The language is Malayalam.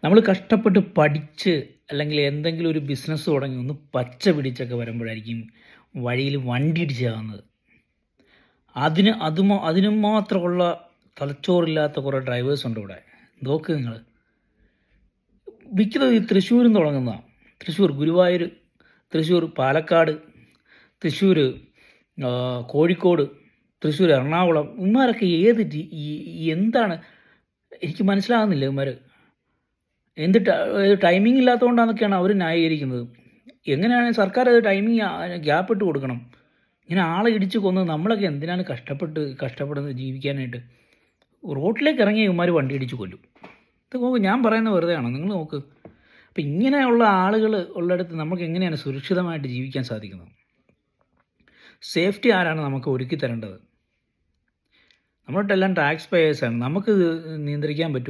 നമ്മൾ കഷ്ടപ്പെട്ട് പഠിച്ച് അല്ലെങ്കിൽ എന്തെങ്കിലും ഒരു ബിസിനസ് തുടങ്ങി ഒന്ന് പച്ച പിടിച്ചൊക്കെ വരുമ്പോഴായിരിക്കും വഴിയിൽ വണ്ടി ഇടിച്ച് ചാവുന്നത്. അതിനും മാത്രമുള്ള തലച്ചോറില്ലാത്ത കുറേ ഡ്രൈവേഴ്സ് ഉണ്ട് ഇവിടെ. നോക്ക് നിങ്ങൾ, മിക്കതും ഈ തൃശ്ശൂരിൽ നിന്ന് തുടങ്ങുന്നതാണ്. തൃശ്ശൂർ ഗുരുവായൂർ, തൃശ്ശൂർ പാലക്കാട്, തൃശ്ശൂർ കോഴിക്കോട്, തൃശ്ശൂർ എറണാകുളം. ഇവന്മാരൊക്കെ എന്താണ് എനിക്ക് മനസ്സിലാകുന്നില്ല. ഇവന്മാർ എന്ത് ടൈമിംഗ് ഇല്ലാത്തതുകൊണ്ടാണെന്നൊക്കെയാണ് അവർ ന്യായീകരിക്കുന്നത്. എങ്ങനെയാണ് സർക്കാർ അത് ടൈമിങ് ഗ്യാപ്പ് ഇട്ട് കൊടുക്കണം. ഇങ്ങനെ ആളെ ഇടിച്ച് കൊന്ന് നമ്മളൊക്കെ എന്തിനാണ് കഷ്ടപ്പെടുന്നത് ജീവിക്കാനായിട്ട്? റോട്ടിലേക്ക് ഇറങ്ങിയ ഇവന്മാർ വണ്ടി ഇടിച്ച് കൊല്ലും. ഇത് നോക്ക്, ഞാൻ പറയുന്നത് വെറുതെയാണോ? നിങ്ങൾ നോക്ക്. അപ്പം ഇങ്ങനെയുള്ള ആളുകൾ ഉള്ളിടത്ത് നമുക്ക് എങ്ങനെയാണ് സുരക്ഷിതമായിട്ട് ജീവിക്കാൻ സാധിക്കുന്നത്? സേഫ്റ്റി ആരാണ് നമുക്ക് ഒരുക്കി തരേണ്ടത്? നമ്മളിട്ടെല്ലാം ടാക്സ് പേയേഴ്സാണ്. നമുക്ക് നിയന്ത്രിക്കാൻ പറ്റുമോ?